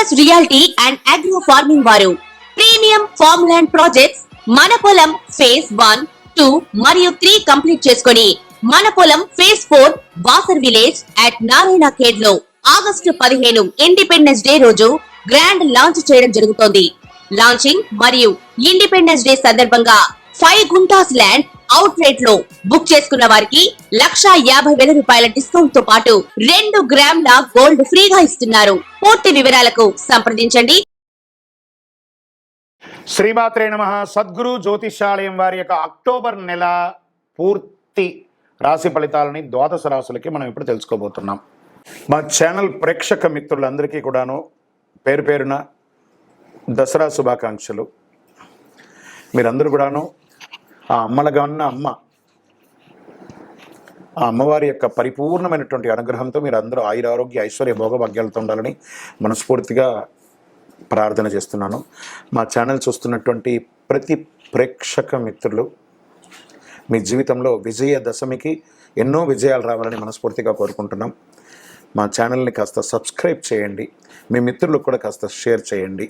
Focus reality and agro farming వారు premium farm land projects మన పొలం ఫేజ్ 1, 2 మరియు 3 కంప్లీట్ చేసుకొని మన పొలం phase 4 Wasar village at Narayana Khed లో ఆగస్టు 15 ఇండిపెండెన్స్ డే రోజు గ్రాండ్ లాంచ్ చేయడం జరుగుతోంది. లాంచింగ్ మరియు ఇండిపెండెన్స్ డే సందర్భంగా 5 గుంటాస్ ల్యాండ్ అవుట్ రేట్ లో బుక్ చేసుకున్న వారికి 1,50,000 రూపాయల డిస్కౌంట్ తో పాటు 2 గ్రాముల గోల్డ్ ఫ్రీగా ఇస్తున్నారు. పూర్తి వివరాలకు సంప్రదించండి. శ్రీమాత్రే నమః. సద్గురు జ్యోతిషాలయం వారి యొక్క అక్టోబర్ నెల పూర్తి రాశి ఫలితాలని ద్వాదశ రాశులకి మనం ఇప్పుడు తెలుసుకోబోతున్నాం. మా ఛానల్ ప్రేక్షక మిత్రులందరికీ కూడాను పేరు పేరున దసరా శుభాకాంక్షలు. మీరందరూ కూడాను ఆ అమ్మలుగా ఉన్న అమ్మ, ఆ అమ్మవారి యొక్క పరిపూర్ణమైనటువంటి అనుగ్రహంతో మీరు అందరూ ఆయురారోగ్య ఐశ్వర్య భోగభాగ్యాలతో ఉండాలని మనస్ఫూర్తిగా ప్రార్థన చేస్తున్నాను. మా ఛానల్ చూస్తున్నటువంటి ప్రతి ప్రేక్షక మిత్రులు మీ జీవితంలో విజయదశమికి ఎన్నో విజయాలు రావాలని మనస్ఫూర్తిగా కోరుకుంటున్నాం. మా ఛానల్ని కాస్త సబ్స్క్రైబ్ చేయండి, మీ మిత్రులకు కూడా కాస్త షేర్ చేయండి.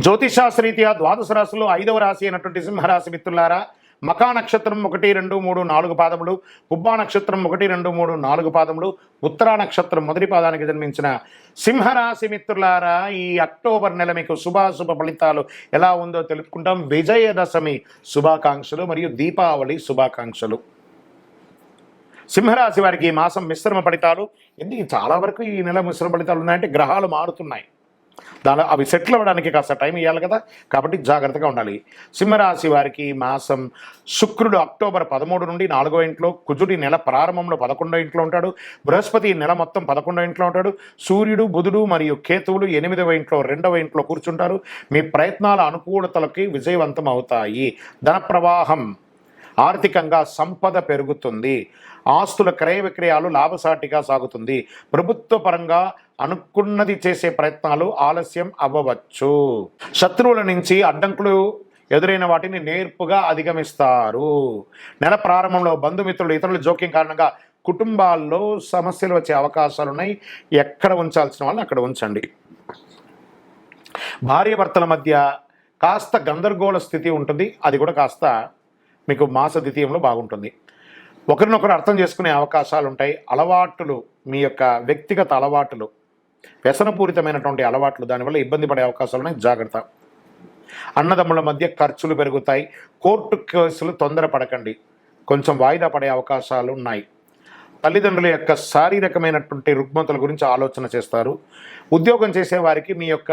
జ్యోతిషాస్త్రీత్యా ద్వాదశ రాశుల్లో 5వ రాశి అయినటువంటి సింహరాశి మిత్రులారా, మకా నక్షత్రం 1, 2, 3, 4 పాదములు, పుబ్బా నక్షత్రం 1, 2, 3, 4 పాదములు, ఉత్తరా నక్షత్రం మొదటి పాదానికి జన్మించిన సింహరాశి మిత్రులారా, ఈ అక్టోబర్ నెల మీకు శుభాశుభ ఫలితాలు ఎలా ఉందో తెలుపుకుంటాం. విజయదశమి శుభాకాంక్షలు మరియు దీపావళి శుభాకాంక్షలు. సింహరాశి వారికి ఈ మాసం మిశ్రమ ఫలితాలు. ఎందుకు చాలా వరకు ఈ నెల మిశ్రమ ఫలితాలు ఉన్నాయంటే గ్రహాలు మారుతున్నాయి, అవి సెటిల్ అవ్వడానికి కాస్త టైం ఇవ్వాలి కదా, కాబట్టి జాగ్రత్తగా ఉండాలి. సింహరాశి వారికి మాసం శుక్రుడు అక్టోబర్ 13 నుండి 4వ ఇంట్లో, కుజుడి నెల ప్రారంభంలో 11వ ఇంట్లో ఉంటాడు, బృహస్పతి నెల మొత్తం 11వ ఇంట్లో ఉంటాడు, సూర్యుడు బుధుడు మరియు కేతువులు 8వ ఇంట్లో 2వ ఇంట్లో కూర్చుంటారు. మీ ప్రయత్నాల అనుకూలతలకి విజయవంతం అవుతాయి. ధన ప్రవాహం, ఆర్థికంగా సంపద పెరుగుతుంది. ఆస్తుల క్రయ విక్రయాలు లాభసాటిగా సాగుతుంది. ప్రభుత్వ పరంగా అనుకున్నది చేసే ప్రయత్నాలు ఆలస్యం అవ్వవచ్చు. శత్రువుల నుంచి అడ్డంకులు ఎదురైన వాటిని నేర్పుగా అధిగమిస్తారు. నెల ప్రారంభంలో బంధుమిత్రులు ఇతరుల జోక్యం కారణంగా కుటుంబాల్లో సమస్యలు వచ్చే అవకాశాలు ఉన్నాయి. ఎక్కడ ఉంచాల్సిన వాళ్ళని అక్కడ ఉంచండి. భార్యాభర్తల మధ్య కాస్త గందరగోళ స్థితి ఉంటుంది, అది కూడా కాస్త మీకు మాస ద్వితీయంలో బాగుంటుంది. ఒకరినొకరు అర్థం చేసుకునే అవకాశాలు ఉంటాయి. అలవాట్లు, మీ యొక్క వ్యక్తిగత అలవాట్లు, వ్యసనపూరితమైనటువంటి అలవాట్లు, దానివల్ల ఇబ్బంది పడే అవకాశాలు ఉన్నాయి, జాగ్రత్త. అన్నదమ్ముల మధ్య ఖర్చులు పెరుగుతాయి. కోర్టు కేసులు తొందరపడకండి, కొంచెం వాయిదా పడే అవకాశాలు ఉన్నాయి. తల్లిదండ్రుల యొక్క శారీరకమైనటువంటి రుగ్మతల గురించి ఆలోచన చేస్తారు. ఉద్యోగం చేసే వారికి మీ యొక్క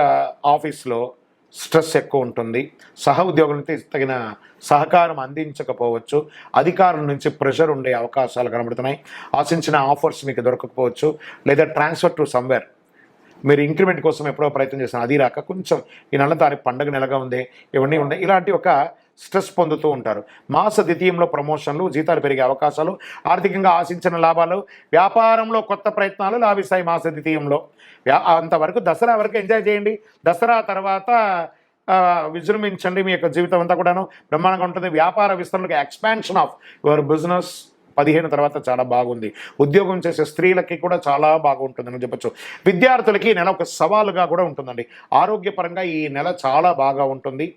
ఆఫీస్లో స్ట్రెస్ ఎక్కువ ఉంటుంది. సహ ఉద్యోగులతో తగిన సహకారం అందించకపోవచ్చు. అధికారుల నుంచి ప్రెషర్ ఉండే అవకాశాలు కనబడుతున్నాయి. ఆశించిన ఆఫర్స్ మీకు దొరకకపోవచ్చు, లేదా ట్రాన్స్ఫర్ టు సమ్వేర్. మీరు ఇంక్రిమెంట్ కోసం ఎప్పుడో ప్రయత్నం చేసిన అది రాక, కొంచెం ఈ నెల తారీఖు పండుగ నెలగా ఉంది, ఇవన్నీ ఉన్నాయి, ఇలాంటి ఒక స్ట్రెస్ పొందుతూ ఉంటారు. మాస ద్వితీయంలో ప్రమోషన్లు, జీతాలు పెరిగే అవకాశాలు, ఆర్థికంగా ఆశించిన లాభాలు, వ్యాపారంలో కొత్త ప్రయత్నాలు లాభిస్తాయి మాస ద్వితీయంలో. అంతవరకు దసరా వరకు ఎంజాయ్ చేయండి. దసరా తర్వాత విజృంభించండి. మీ యొక్క జీవితం అంతా కూడాను బ్రహ్మాండంగా ఉంటుంది. వ్యాపార విస్తరణకు, ఎక్స్పాన్షన్ ఆఫ్ యువర్ బిజినెస్ 15 తర్వాత చాలా బాగుంది. ఉద్యోగం చేసే స్త్రీలకి కూడా చాలా బాగుంటుందని చెప్పచ్చు. విద్యార్థులకి ఈ నెల ఒక సవాలుగా కూడా ఉంటుందండి. ఆరోగ్యపరంగా ఈ నెల చాలా బాగా ఉంటుంది.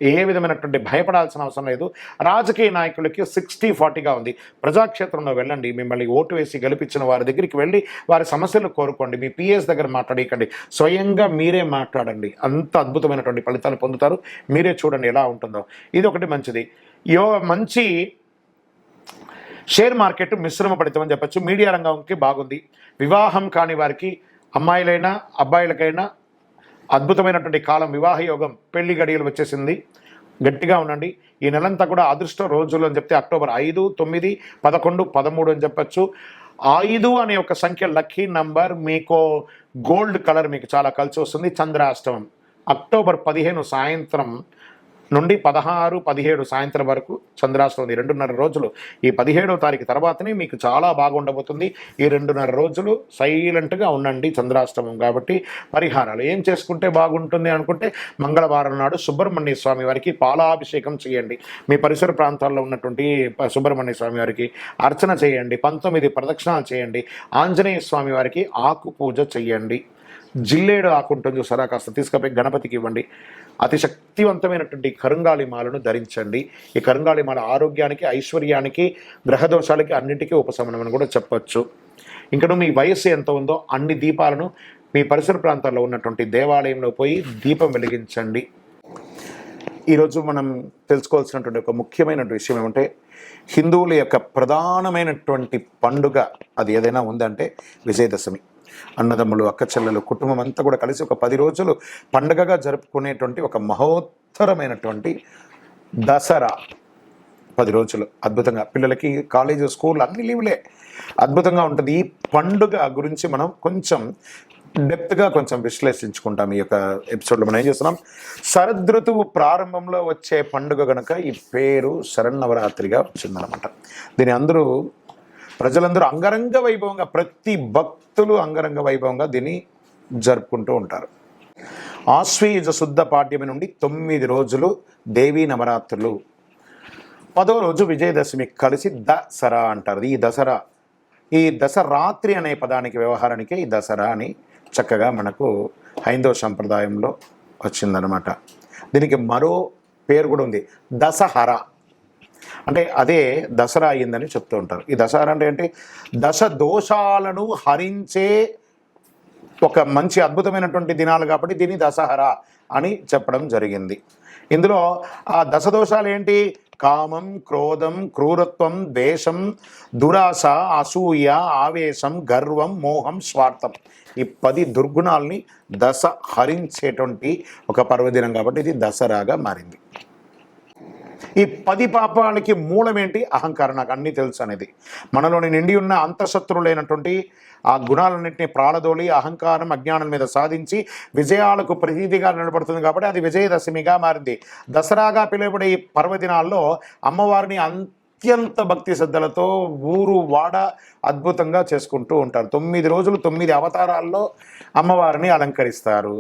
ఏ విధమైనటువంటి భయపడాల్సిన అవసరం లేదు. రాజకీయ నాయకులకి 60-40గా ఉంది. ప్రజాక్షేత్రంలో వెళ్ళండి. మిమ్మల్ని ఓటు వేసి గెలిపించిన వారి దగ్గరికి వెళ్ళి వారి సమస్యలు కోరుకోండి. మీ పిఎస్ దగ్గర మాట్లాడకండి, స్వయంగా మీరే మాట్లాడండి. అంత అద్భుతమైనటువంటి ఫలితాలు పొందుతారు. మీరే చూడండి ఎలా ఉంటుందో. ఇది ఒకటి మంచిది. మంచి షేర్ మార్కెట్ మిశ్రమ ఫలితం చెప్పచ్చు. మీడియా రంగంకి బాగుంది. వివాహం కాని వారికి, అమ్మాయిలైనా అబ్బాయిలకైనా అద్భుతమైనటువంటి కాలం. వివాహ యోగం, పెళ్లి గడియలు వచ్చేసింది. గట్టిగా ఉండండి. ఈ నెలంతా కూడా అదృష్ట రోజులు అని చెప్తే అక్టోబర్ 5, 9, 11, 13 అని చెప్పచ్చు. 5 అనే ఒక సంఖ్య లక్కీ నంబర్. మీకు గోల్డ్ కలర్ మీకు చాలా కలిసి వస్తుంది. చంద్రాష్టమం అక్టోబర్ 15 సాయంత్రం నుండి 16, 17 సాయంత్రం వరకు చంద్రాష్టమం. 2.5 రోజులు. ఈ 17వ తారీఖు తర్వాతనే మీకు చాలా బాగుండబోతుంది. ఈ 2.5 రోజులు సైలెంట్గా ఉండండి చంద్రాష్టమం కాబట్టి. పరిహారాలు ఏం చేసుకుంటే బాగుంటుంది అనుకుంటే, మంగళవారం నాడు సుబ్రహ్మణ్య స్వామి వారికి పాలాభిషేకం చేయండి. మీ పరిసర ప్రాంతాల్లో ఉన్నటువంటి సుబ్రహ్మణ్య స్వామి వారికి అర్చన చేయండి. 19 ప్రదక్షిణాలు చేయండి. ఆంజనేయ స్వామి వారికి ఆకు పూజ చేయండి. జిల్లేడు ఆకు ఉంటుంది చూసారా, కాస్త తీసుకుపోయి గణపతికి ఇవ్వండి. అతి శక్తివంతమైనటువంటి కరుంగాళి మాలను ధరించండి. ఈ కరుంగాళి మాల ఆరోగ్యానికి, ఐశ్వర్యానికి, గ్రహదోషాలకి అన్నింటికీ ఉపశమనం అని కూడా చెప్పొచ్చు. ఇంకా మీ వయస్సు ఎంత ఉందో అన్ని దీపాలను మీ పరిసర ప్రాంతాల్లో ఉన్నటువంటి దేవాలయంలో పోయి దీపం వెలిగించండి. ఈరోజు మనం తెలుసుకోవాల్సినటువంటి ఒక ముఖ్యమైన విషయం ఏమంటే, హిందువుల యొక్క ప్రధానమైనటువంటి పండుగ అది ఏదైనా ఉందంటే విజయదశమి. అన్నదమ్ములు, అక్క చెల్లెలు, కుటుంబం అంతా కూడా కలిసి ఒక 10 రోజులు పండుగగా జరుపుకునేటువంటి ఒక మహోత్తరమైనటువంటి దసరా. 10 రోజులు అద్భుతంగా పిల్లలకి కాలేజీ, స్కూల్ అన్ని లీవులే, అద్భుతంగా ఉంటుంది. ఈ పండుగ గురించి మనం కొంచెం డెప్త్గా కొంచెం విశ్లేషించుకుంటాం. ఈ యొక్క ఎపిసోడ్లో మనం ఏం చేస్తున్నాం, శరదృతువు ప్రారంభంలో వచ్చే పండుగ కనుక ఈ పేరు శరన్నవరాత్రిగా వచ్చిందనమాట. దీని ప్రజలందరూ అంగరంగ వైభవంగా, ప్రతి భక్తులు అంగరంగ వైభవంగా దీన్ని జరుపుకుంటూ ఉంటారు. ఆశ్వీజ శుద్ధ పాడ్యమి నుండి 9 రోజులు దేవీ నవరాత్రులు. 10వ రోజు విజయదశమి కలిసి దసరా అంటారు. ఈ దసరాత్రి అనే పదానికి, వ్యవహారానికి ఈ దసరా అని చక్కగా మనకు హైందవ సంప్రదాయంలో వచ్చిందనమాట. దీనికి మరో పేరు కూడా ఉంది, దశహరా. అంటే అదే దసరా అయ్యిందని చెప్తూ ఉంటారు. ఈ దసరా అంటే ఏంటి, దశ దోషాలను హరించే ఒక మంచి అద్భుతమైనటువంటి దినాలు కాబట్టి దీన్ని దశహరా అని చెప్పడం జరిగింది. ఇందులో ఆ దశదోషాలు ఏంటి, కామం, క్రోధం, క్రూరత్వం, ద్వేషం, దురాశ, అసూయ, ఆవేశం, గర్వం, మోహం, స్వార్థం. ఈ 10 దుర్గుణాలని దశ హరించేటువంటి ఒక పర్వదినం కాబట్టి ఇది దసరాగా మారింది. ఈ 10 పాపాలకి మూలం ఏంటి, అహంకారం. నాకు అన్నీ తెలుసు అనేది మనలోని నిండి ఉన్న అంతఃశత్రువులైనటువంటి ఆ గుణాలన్నింటినీ ప్రాళదోలి అహంకారం, అజ్ఞానం మీద సాధించి విజయాలకు ప్రతీతిగా నిలబడుతుంది కాబట్టి అది విజయదశమిగా మారింది. దసరాగా పిలువబడే ఈ పర్వదినాల్లో అమ్మవారిని అత్యంత భక్తి శ్రద్ధలతో ఊరు వాడ అద్భుతంగా చేసుకుంటూ ఉంటారు. 9 రోజులు 9 అవతారాల్లో అమ్మవారిని అలంకరిస్తారు.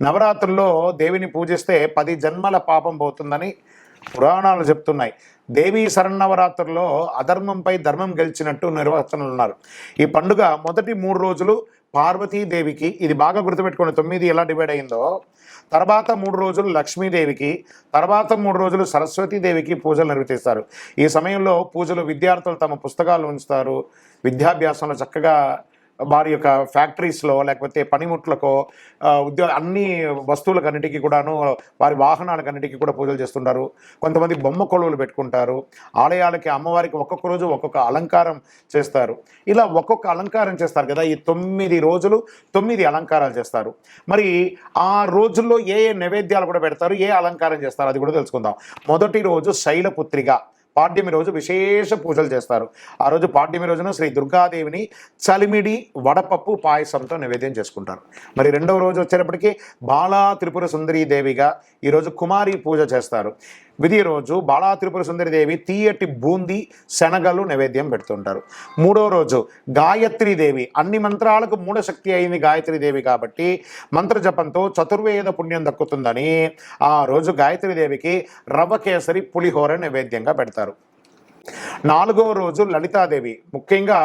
నవరాత్రుల్లో దేవిని పూజిస్తే 10 జన్మల పాపం పోతుందని పురాణాలు చెప్తున్నాయి. దేవీ శరన్నవరాత్రుల్లో అధర్మంపై ధర్మం గెలిచినట్టు నిర్వచనలు ఉన్నారు. ఈ పండుగ మొదటి 3 రోజులు పార్వతీదేవికి, ఇది బాగా గుర్తుపెట్టుకోండి, 9 ఎలా డివైడ్ అయిందో, తర్వాత 3 రోజులు లక్ష్మీదేవికి, తర్వాత 3 రోజులు సరస్వతీదేవికి పూజలు నిర్వహిస్తారు. ఈ సమయంలో పూజలు విద్యార్థులు తమ పుస్తకాలు ఉంచుతారు. విద్యాభ్యాసంలో చక్కగా వారి యొక్క ఫ్యాక్టరీస్లో లేకపోతే పనిముట్లకో అన్ని వస్తువులకన్నిటికీ కూడాను, వారి వాహనాలకన్నిటికీ కూడా పూజలు చేస్తుంటారు. కొంతమంది బొమ్మ కొలువులు పెట్టుకుంటారు. ఆలయాలకి అమ్మవారికి ఒక్కొక్క రోజు ఒక్కొక్క అలంకారం చేస్తారు. ఇలా ఒక్కొక్క అలంకారం చేస్తారు కదా. ఈ 9 రోజులు 9 అలంకారాలు చేస్తారు. మరి ఆ రోజుల్లో ఏ నైవేద్యాలు కూడా పెడతారు, ఏ అలంకారం చేస్తారు అది కూడా తెలుసుకుందాం. మొదటి రోజు శైలపుత్రిగా, పాడ్యమి రోజు విశేష పూజలు చేస్తారు. ఆ రోజు పాడ్యమి రోజున శ్రీ దుర్గాదేవిని చలిమిడి, వడపప్పు, పాయసంతో నైవేద్యం చేసుకుంటారు. మరి రెండవ రోజు వచ్చేటప్పటికి బాలా త్రిపుర సుందరీ దేవిగా ఈరోజు కుమారి పూజ చేస్తారు. విధి రోజు బాలా త్రిపుర సుందరి దేవి తీయటి బూందీ, శనగలు నైవేద్యం పెడుతుంటారు. 3వ రోజు గాయత్రీదేవి, అన్ని మంత్రాలకు మూలశక్తి అయింది గాయత్రీదేవి కాబట్టి మంత్ర జపంతో చతుర్వేద పుణ్యం దక్కుతుందని ఆ రోజు గాయత్రీదేవికి రవ్వ కేసరి, పులిహోర నైవేద్యంగా పెడతారు. 4వ రోజు లలితాదేవి, ముఖ్యంగా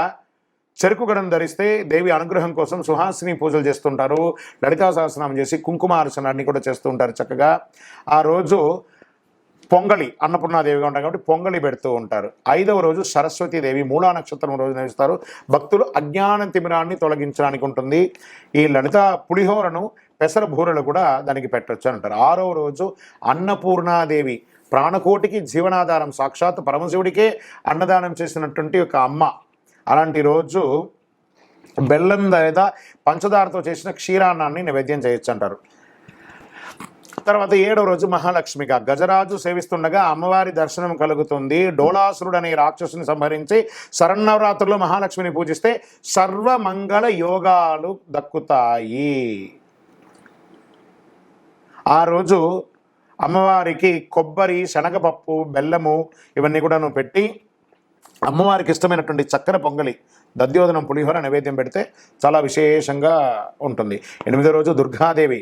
చెరుకు గడం ధరిస్తే దేవి అనుగ్రహం కోసం సుహాసిని పూజలు చేస్తుంటారు. లలితా సహస్రనామం చేసి కుంకుమార్చన అన్ని కూడా చేస్తూ ఉంటారు చక్కగా. ఆ రోజు పొంగలి, అన్నపూర్ణాదేవిగా ఉంటారు కాబట్టి పొంగలి పెడుతూ ఉంటారు. 5వ రోజు సరస్వతీదేవి, మూలా నక్షత్రం రోజు నిర్వహిస్తారు. భక్తులు అజ్ఞాన తిమిరాన్ని తొలగించడానికి ఉంటుంది. ఈ లలిత పులిహోరను పెసర బూరెలు కూడా దానికి పెట్టవచ్చు అని అంటారు. 6వ రోజు అన్నపూర్ణాదేవి, ప్రాణకోటికి జీవనాధారం, సాక్షాత్ పరమశివుడికే అన్నదానం చేసినటువంటి ఒక అమ్మ. అలాంటి రోజు బెల్లం లేదా పంచదారతో చేసిన క్షీరాన్నాన్ని నైవేద్యం చేయొచ్చు అంటారు. తర్వాత 7వ రోజు మహాలక్ష్మిగా, గజరాజు సేవిస్తుండగా అమ్మవారి దర్శనం కలుగుతుంది. డోలాసురుడు అనే రాక్షసుని సంహరించి శరన్నవరాత్రుల్లో మహాలక్ష్మిని పూజిస్తే సర్వమంగళ యోగాలు దక్కుతాయి. ఆ రోజు అమ్మవారికి కొబ్బరి, శనగపప్పు, బెల్లము ఇవన్నీ కూడా పెట్టి అమ్మవారికి ఇష్టమైనటువంటి చక్కెర పొంగలి, దద్యోదనం, పులిహోర నైవేద్యం పెడితే చాలా విశేషంగా ఉంటుంది. 8వ రోజు దుర్గాదేవి,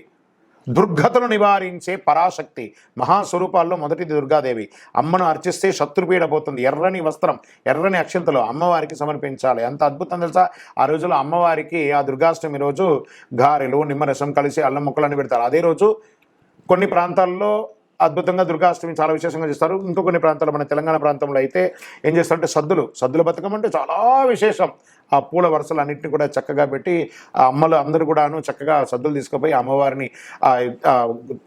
దుర్గతను నివారించే పరాశక్తి మహాస్వరూపాల్లో మొదటిది దుర్గాదేవి. అమ్మను అర్చిస్తే శత్రుపీడ పోతుంది. ఎర్రని వస్త్రం, ఎర్రని అక్షంతలు అమ్మవారికి సమర్పించాలి. అంత అద్భుతం తెలుసా. ఆ రోజులో అమ్మవారికి ఆ దుర్గాష్టమి రోజు గారెలు నిమ్మరసం కలిసి అల్లం ముక్కలన్నీ పెడతారు. అదే రోజు కొన్ని ప్రాంతాల్లో అద్భుతంగా దుర్గాష్టమి చాలా విశేషంగా చేస్తారు. ఇంకో కొన్ని ప్రాంతాల్లో మన తెలంగాణ ప్రాంతంలో అయితే ఏం చేస్తారంటే సద్దుల బతుకమ్మ అంటే చాలా విశేషం. ఆ పూల వరుసలు అన్నింటినీ కూడా చక్కగా పెట్టి ఆ అమ్మలు అందరూ కూడాను చక్కగా సద్దులు తీసుకుపోయి అమ్మవారిని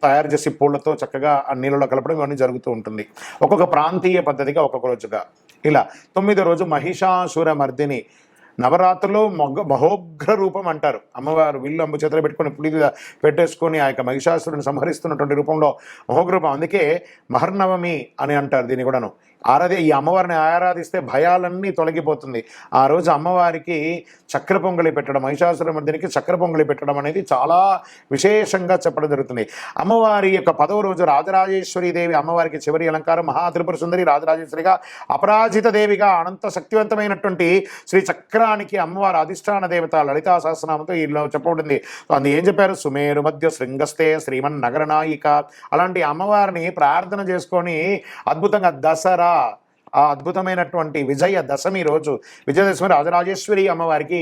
తయారు చేసి పూలతో చక్కగా ఆ నీళ్ళలో కలపడం ఇవన్నీ జరుగుతూ ఉంటుంది. ఒక్కొక్క ప్రాంతీయ పద్ధతిగా ఒక్కొక్క రోజుగా ఇలా 9వ రోజు మహిషాసుర మర్దిని. నవరాత్రులు మహోగ్ర రూపం అంటారు. అమ్మవారు విల్లు అంబు చేతులు పెట్టుకొని పులి పెట్టేసుకొని ఆ యొక్క మహిషాసురుని సంహరిస్తున్నటువంటి రూపంలో మహోగ్ర రూపం. అందుకే మహర్నవమి అని అంటారు దీన్ని కూడాను. ఈ అమ్మవారిని ఆరాధిస్తే భయాలన్నీ తొలగిపోతుంది. ఆ రోజు అమ్మవారికి చక్కెర పొంగలి పెట్టడం, మహిషాసుర మర్దినికి చక్కెర పొంగలి పెట్టడం అనేది చాలా విశేషంగా చెప్పడం జరుగుతుంది. అమ్మవారి యొక్క 10వ రోజు రాజరాజేశ్వరి దేవి. అమ్మవారికి చివరి అలంకారం మహాత్రిపుర సుందరి రాజరాజేశ్వరిగా, అపరాజిత దేవిగా, అనంత శక్తివంతమైనటువంటి శ్రీ చక్రానికి అమ్మవారి అధిష్టాన దేవత. లలితా సహస్రనామంతో ఈలో చెప్పబడింది. అది ఏం చెప్పారు? సుమేరు మధ్య శృంగస్తే శ్రీమన్ నగర నాయిక. అలాంటి అమ్మవారిని ప్రార్థన చేసుకొని అద్భుతంగా దసరా ఆ అద్భుతమైనటువంటి విజయ దశమి రోజు, విజయదశమి రాజరాజేశ్వరి అమ్మవారికి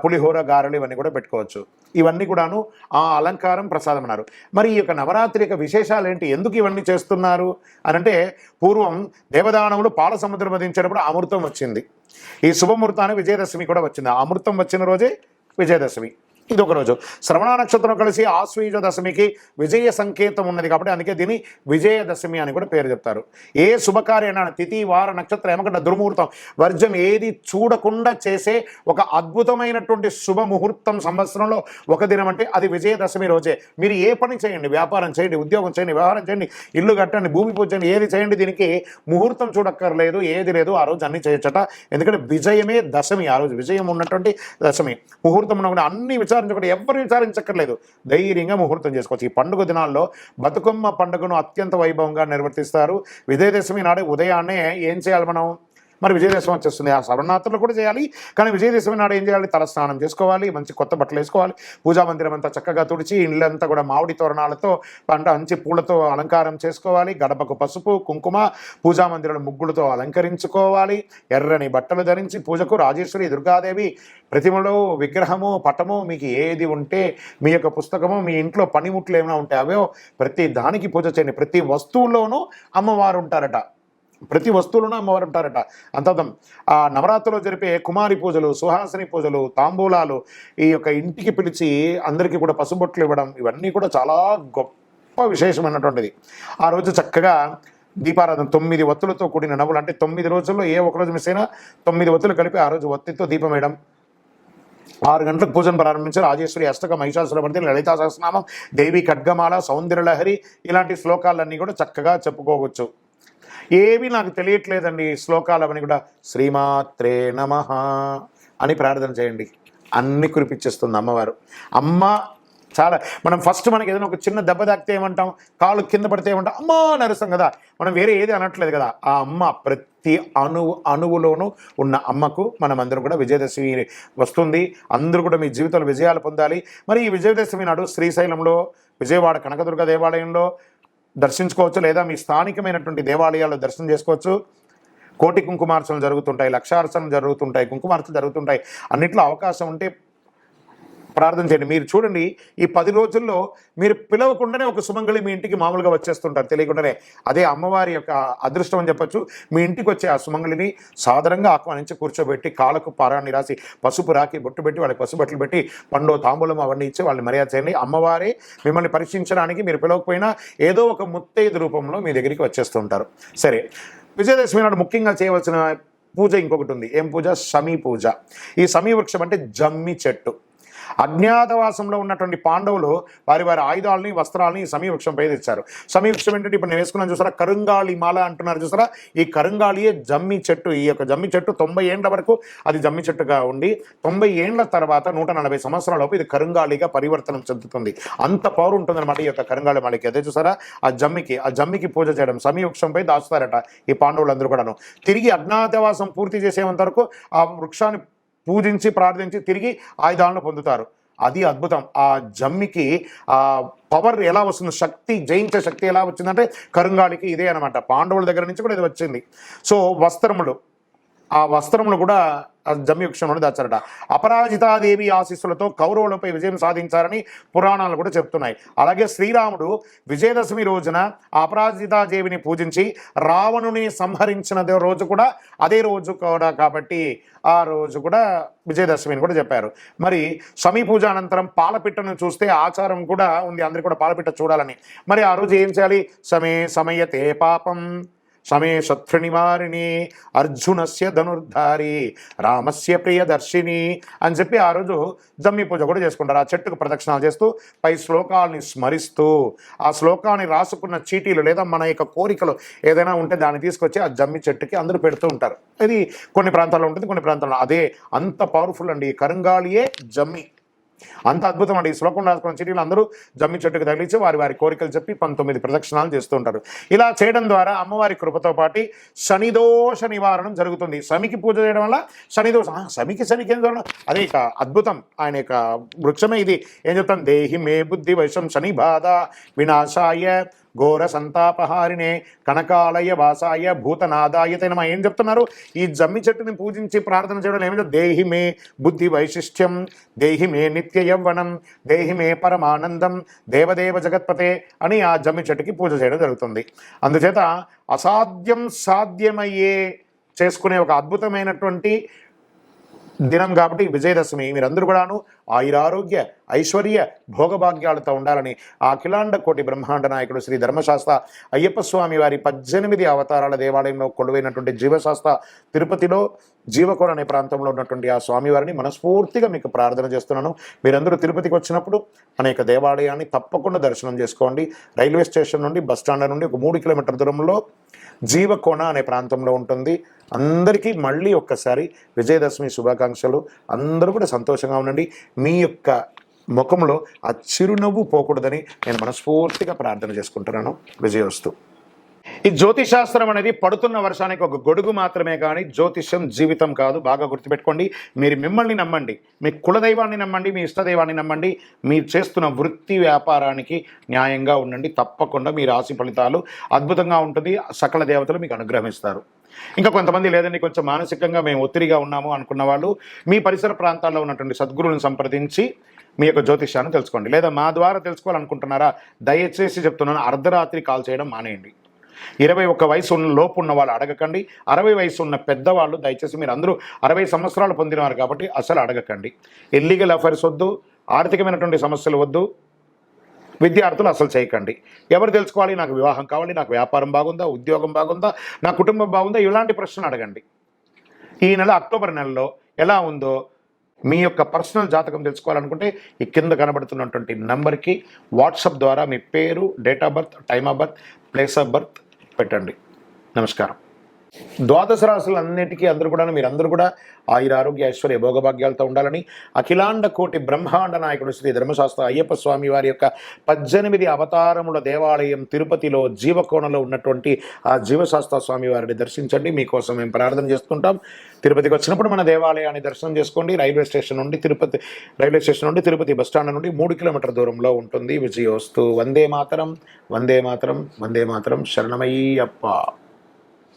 పులిహోర గారెలు ఇవన్నీ కూడా పెట్టుకోవచ్చు. ఇవన్నీ కూడాను ఆ అలంకారం ప్రసాదం అన్నారు. మరి ఈ యొక్క నవరాత్రి యొక్క విశేషాలు ఏంటి? ఎందుకు ఇవన్నీ చేస్తున్నారు అని అంటే, పూర్వం దేవదానవులు పాల సముద్రం వధించినప్పుడు అమృతం వచ్చింది. ఈ శుభముహూర్తాన్ని విజయదశమి కూడా వచ్చింది. ఆ అమృతం వచ్చిన రోజే విజయదశమి. ఇది ఒక రోజు. శ్రవణ నక్షత్రం కలిసి ఆశ్వయుజ దశమికి విజయ సంకేతం ఉన్నది కాబట్టి అందుకే దీన్ని విజయదశమి అని కూడా పేరు చెప్తారు. ఏ శుభకార్యమైన తిథి వార నక్షత్రం ఏమకుండా దుర్ముహూర్తం వర్జం ఏది చూడకుండా చేసే ఒక అద్భుతమైనటువంటి శుభముహూర్తం సంవత్సరంలో ఒక దినం అంటే అది విజయదశమి రోజే. మీరు ఏ పని చేయండి, వ్యాపారం చేయండి, ఉద్యోగం చేయండి, వ్యవహారం చేయండి, ఇల్లు కట్టండి, భూమి పూజ చేయండి, ఏది చేయండి, దీనికి ముహూర్తం చూడక్కర్లేదు, ఏది లేదు, ఆ రోజు అన్ని చేయొచ్చట. ఎందుకంటే విజయమే దశమి. ఆ రోజు విజయం ఉన్నటువంటి దశమి. ముహూర్తం ఉన్నప్పుడు అన్ని విచారించకుండా ఎవరు విచారించక్కర్లేదు, ధైర్యంగా ముహూర్తం చేసుకోవచ్చు. ఈ పండుగ దినాల్లో బతుకమ్మ పండుగను అత్యంత వైభవంగా నిర్వర్తిస్తారు. విజయదశమి నాడే ఉదయాన్నే ఏం చేయాలి మనం? మరి విజయదశమి వచ్చేస్తుంది. ఆ శరణాత్రులు కూడా చేయాలి. కానీ విజయదశమి నాడు ఏం చేయాలి? తలస్నానం చేసుకోవాలి, మంచి కొత్త బట్టలు వేసుకోవాలి, పూజా మందిరం అంతా చక్కగా తుడిచి ఇళ్ళంతా కూడా మామిడి తోరణాలతో మంచి పూలతో అలంకారం చేసుకోవాలి. గడపకు పసుపు కుంకుమ, పూజా మందిరం ముగ్గులతో అలంకరించుకోవాలి. ఎర్రని బట్టలు ధరించి పూజకు రాజేశ్వరి దుర్గాదేవి ప్రతిమలో విగ్రహము పటము మీకు ఏది ఉంటే, మీ యొక్క పుస్తకము, మీ ఇంట్లో పనిముట్లు ఏమైనా ఉంటే అవో ప్రతి దానికి పూజ చేయండి. ప్రతి వస్తువుల్లోనూ అమ్మవారు ఉంటారట. ప్రతి వస్తువులను అమ్మవారు ఉంటారట. అంతర్థం. ఆ నవరాత్రిలో జరిపే కుమారి పూజలు, సుహాసిని పూజలు, తాంబూలాలు, ఈ యొక్క ఇంటికి పిలిచి అందరికీ కూడా పసుబొట్లు ఇవ్వడం, ఇవన్నీ కూడా చాలా గొప్ప విశేషమైనటువంటిది. ఆ రోజు చక్కగా దీపారాధన 9 ఒత్తులతో కూడిన నవ్వులు, అంటే 9 రోజుల్లో ఏ ఒక్క రోజు మిస్ అయినా 9 ఒత్తులు కలిపి ఆ రోజు ఒత్తితో దీపం వేయడం. 6 గంటలకు పూజను ప్రారంభించారు. రాజేశ్వరి అష్టక, మహిషాసురమర్దిని, లలితా సహస్రనామం, దేవి ఖడ్గమాల, సౌందర్యలహరి ఇలాంటి శ్లోకాలన్నీ కూడా చక్కగా చెప్పుకోవచ్చు. ఏవి నాకు తెలియట్లేదండి శ్లోకాలు అవన్నీ కూడా శ్రీమాత్రే నమః అని ప్రార్థన చేయండి. అన్ని కురిపించేస్తుంది అమ్మవారు. అమ్మ చాలా మనం ఫస్ట్ మనకి ఏదైనా ఒక చిన్న దెబ్బ తాకితే ఏమంటాం? కాలు కింద పడితే ఏమంటాం? అమ్మ నరుస్తాం కదా. మనం వేరే ఏది అనట్లేదు కదా. ఆ అమ్మ ప్రతి అణువులోనూ ఉన్న అమ్మకు మనం అందరం కూడా విజయదశమి వస్తుంది. అందరూ కూడా మీ జీవితంలో విజయాలు పొందాలి. మరి ఈ విజయదశమి నాడు శ్రీశైలంలో, విజయవాడ కనకదుర్గ దేవాలయంలో దర్శించుకోవచ్చు, లేదా మీ స్థానికమైనటువంటి దేవాలయాల్లో దర్శనం చేసుకోవచ్చు. కోటి కుంకుమార్చనలు జరుగుతుంటాయి, లక్షార్చనలు జరుగుతుంటాయి, కుంకుమార్చనలు జరుగుతుంటాయి. అన్నిట్లో అవకాశం ఉంటే ప్రార్థన చేయండి. మీరు చూడండి, ఈ 10 రోజుల్లో మీరు పిలవకుండానే ఒక సుమంగళి మీ ఇంటికి మామూలుగా వచ్చేస్తుంటారు తెలియకుండానే. అదే అమ్మవారి యొక్క అదృష్టం అని చెప్పొచ్చు. మీ ఇంటికి వచ్చే ఆ సుమంగళిని సాదరంగా ఆహ్వానించి కూర్చోబెట్టి కాళ్ళకు పారాన్ని రాసి పసుపు రాకి బొట్టు పెట్టి వాళ్ళకి పసుపు బట్టలు పెట్టి పండు తాంబూలం అవన్నీ ఇచ్చి వాళ్ళని మర్యాద చేయండి. అమ్మవారే మిమ్మల్ని పరీక్షించడానికి మీరు పిలవకపోయినా ఏదో ఒక ముత్తైదు రూపంలో మీ దగ్గరికి వచ్చేస్తుంటారు. సరే, విజయదశమి నాడు ముఖ్యంగా చేయవలసిన పూజ ఇంకొకటి ఉంది. ఏం పూజ? సమీ పూజ. ఈ సమీ వృక్షం అంటే జమ్మి చెట్టు. అజ్ఞాతవాసంలో ఉన్నటువంటి పాండవులు వారి ఆయుధాలని, వస్త్రాలని ఈ సమీ వృక్షంపై తెచ్చారు. సమీ వృక్షం ఏంటంటే ఇప్పుడు నేను వేసుకున్నాను చూసారా, కరుంగాళి మాల అంటున్నారు చూసారా, ఈ కరుంగాళియే జమ్మి చెట్టు. ఈ యొక్క జమ్మి చెట్టు 90 ఏండ్ల వరకు అది జమ్మి చెట్టుగా ఉండి 90 ఏండ్ల తర్వాత 140 సంవత్సరాలలోపు ఇది కరుంగాళిగా పరివర్తనం చెందుతుంది. అంత పవర్ ఉంటుందన్నమాట ఈ యొక్క కరుంగాళి మాలకి. అదే చూసారా, ఆ జమ్మికి పూజ చేయడం, సమీ వృక్షంపై దాచుతారట ఈ పాండవులందరూ కూడాను. తిరిగి అజ్ఞాతవాసం పూర్తి చేసేంత వరకు ఆ వృక్షాన్ని పూజించి ప్రార్థించి తిరిగి ఆయుధాలను పొందుతారు. అది అద్భుతం. ఆ జమ్మికి ఆ పవర్ ఎలా వస్తుంది, శక్తి, జయించే శక్తి ఎలా వచ్చిందంటే కరుంగాళికి ఇదే అనమాట. పాండవుల దగ్గర నుంచి కూడా ఇది వచ్చింది. సో వస్త్రములు, ఆ వస్త్రములు కూడా జమ్మి వృక్షంలోనే దాచారట. అపరాజితాదేవి ఆశీస్సులతో కౌరవులపై విజయం సాధించారని పురాణాలు కూడా చెప్తున్నాయి. అలాగే శ్రీరాముడు విజయదశమి రోజున అపరాజితాదేవిని పూజించి రావణుని సంహరించిన రోజు కూడా అదే రోజు కూడా కాబట్టి ఆ రోజు కూడా విజయదశమిని కూడా చెప్పారు. మరి సమీ పూజ అనంతరం పాలపిట్టను చూస్తే ఆచారం కూడా ఉంది, అందరికీ కూడా పాలపిట్ట చూడాలని. మరి ఆ రోజు ఏం చేయాలి? సమయతే పాపం సమే శత్రు నివారిణి అర్జునస్య ధనుర్ధారి రామస్య ప్రియదర్శిని అని చెప్పి ఆ రోజు జమ్మి పూజ కూడా చేసుకుంటారు. ఆ చెట్టుకు ప్రదక్షిణాలు చేస్తూ పై శ్లోకాలని స్మరిస్తూ ఆ శ్లోకాన్ని రాసుకున్న చీటీలు లేదా మన యొక్క కోరికలు ఏదైనా ఉంటే దాన్ని తీసుకొచ్చి ఆ జమ్మి చెట్టుకి అందరూ పెడుతూ ఉంటారు. ఇది కొన్ని ప్రాంతాల్లో ఉంటుంది, కొన్ని ప్రాంతాల్లో అదే అంత పవర్ఫుల్ అండి. కరుంగాళియే జమ్మి, అంత అద్భుతం అండి. ఈ శ్లోకం రాసుకున్న చీటీలు అందరూ జమ్మి చెట్టుకు తగిలించి వారి వారి కోరికలు చెప్పి 19 ప్రదక్షిణాలు చేస్తూ ఉంటారు. ఇలా చేయడం ద్వారా అమ్మవారి కృపతో పాటు శనిదోష నివారణం జరుగుతుంది. శమికి పూజ చేయడం వల్ల శనిదోషం, శమికి ఏం జరగడం, అదే ఇక అద్భుతం. ఆయన యొక్క వృక్షమే ఇది. ఏం చెప్తాం? దేహి మే బుద్ధి వైషం శని బాధ వినాశాయ ఘోర సంతాపహారిణే కనకాలయ వాసాయ భూతనాదాయ తనమ. ఏం చెప్తున్నారు? ఈ జమ్మి చెట్టుని పూజించి ప్రార్థన చేయడం ఏమిటో, దేహి మే బుద్ధి వైశిష్ట్యం, దేహి మే నిత్య యవ్వనం, దేహి మే పరమానందం, దేవదేవ జగత్పతే అని ఆ జమ్మి చెట్టుకి పూజ చేయడం జరుగుతుంది. అందుచేత అసాధ్యం సాధ్యమయ్యే చేసుకునే ఒక అద్భుతమైనటువంటి దినం కాబట్టి విజయదశమి. మీరందరూ కూడాను ఆయురారోగ్య ఐశ్వర్య భోగభాగ్యాలతో ఉండాలని ఆ అఖిలాండ కోటి బ్రహ్మాండ నాయకుడు శ్రీ ధర్మశాస్త్ర అయ్యప్ప స్వామి వారి 18 అవతారాల దేవాలయంలో కొలువైనటువంటి జీవశాస్త్ర తిరుపతిలో జీవకోణ అనే ప్రాంతంలో ఉన్నటువంటి ఆ స్వామివారిని మనస్ఫూర్తిగా మీకు ప్రార్థన చేస్తున్నాను. మీరందరూ తిరుపతికి వచ్చినప్పుడు అనేక దేవాలయాన్ని తప్పకుండా దర్శనం చేసుకోండి. రైల్వే స్టేషన్ నుండి బస్ స్టాండ్ నుండి ఒక 3 కిలోమీటర్ల దూరంలో జీవకోణ అనే ప్రాంతంలో ఉంటుంది. అందరికీ మళ్ళీ ఒక్కసారి విజయదశమి శుభాకాంక్షలు. అందరూ కూడా సంతోషంగా ఉండండి. మీ యొక్క ముఖంలో ఆ చిరునవ్వు పోకూడదని నేను మనస్ఫూర్తిగా ప్రార్థన చేసుకుంటున్నాను. విజయోస్తు. ఈ జ్యోతిశాస్త్రం అనేది పడుతున్న వర్షానికి ఒక గొడుగు మాత్రమే కానీ జ్యోతిష్యం జీవితం కాదు. బాగా గుర్తుపెట్టుకోండి. మీరు మిమ్మల్ని నమ్మండి, మీ కులదైవాన్ని నమ్మండి, మీ ఇష్టదైవాన్ని నమ్మండి. మీరు చేస్తున్న వృత్తి వ్యాపారానికి న్యాయంగా ఉండండి. తప్పకుండా మీ రాశి ఫలితాలు అద్భుతంగా ఉంటుంది. సకల దేవతలు మీకు అనుగ్రహిస్తారు. ఇంకా కొంతమంది లేదండి కొంచెం మానసికంగా మేము ఒత్తిడిగా ఉన్నాము అనుకున్న వాళ్ళు మీ పరిసర ప్రాంతాల్లో ఉన్నటువంటి సద్గురువులను సంప్రదించి మీ యొక్క జ్యోతిష్యాన్ని తెలుసుకోండి. లేదా మా ద్వారా తెలుసుకోవాలనుకుంటున్నారా? దయచేసి చెప్తున్నాను, అర్ధరాత్రి కాల్ చేయడం మానేయండి. 21 వయసు లోపు ఉన్న వాళ్ళు అడగకండి. 60 వయసు ఉన్న పెద్దవాళ్ళు దయచేసి, మీరు అందరూ 60 సంవత్సరాలు పొందినవారు కాబట్టి అసలు అడగకండి. ఇల్లీగల్ అఫైర్స్ వద్దు, ఆర్థికమైనటువంటి సమస్యలు వద్దు, విద్యార్థులు అసలు చేయకండి. ఎవరు తెలుసుకోవాలి? నాకు వివాహం కావాలి, నాకు వ్యాపారం బాగుందా, ఉద్యోగం బాగుందా, నా కుటుంబం బాగుందా, ఇలాంటి ప్రశ్నలు అడగండి. ఈ నెల అక్టోబర్ నెలలో ఎలా ఉందో మీ యొక్క పర్సనల్ జాతకం తెలుసుకోవాలనుకుంటే ఈ కింద కనబడుతున్నటువంటి నంబర్కి వాట్సాప్ ద్వారా మీ పేరు, date of birth, time of birth, place of birth పెట్టండి. నమస్కారం. ద్వాదశ రాశులన్నిటికీ మీరందరూ కూడా ఆయురారోగ్య ఐశ్వర్య భోగభాగ్యాలతో ఉండాలని అఖిలాండ కోటి బ్రహ్మాండ నాయకుడు శ్రీ ధర్మశాస్త్ర అయ్యప్ప స్వామి వారి యొక్క 18 అవతారముల దేవాలయం తిరుపతిలో జీవకోణలో ఉన్నటువంటి ఆ జీవశాస్త్ర స్వామి వారిని దర్శించండి. మీకోసం మేము ప్రార్థన చేస్తుంటాం. తిరుపతికి వచ్చినప్పుడు మన దేవాలయాన్ని దర్శనం చేసుకోండి. రైల్వే స్టేషన్ నుండి తిరుపతి బస్టాండ్ నుండి 3 కిలోమీటర్ల దూరంలో ఉంటుంది. విజయోస్తు. వందే మాతరం, వందే మాతరం, వందే మాతరం. శరణమయ్యప్ప.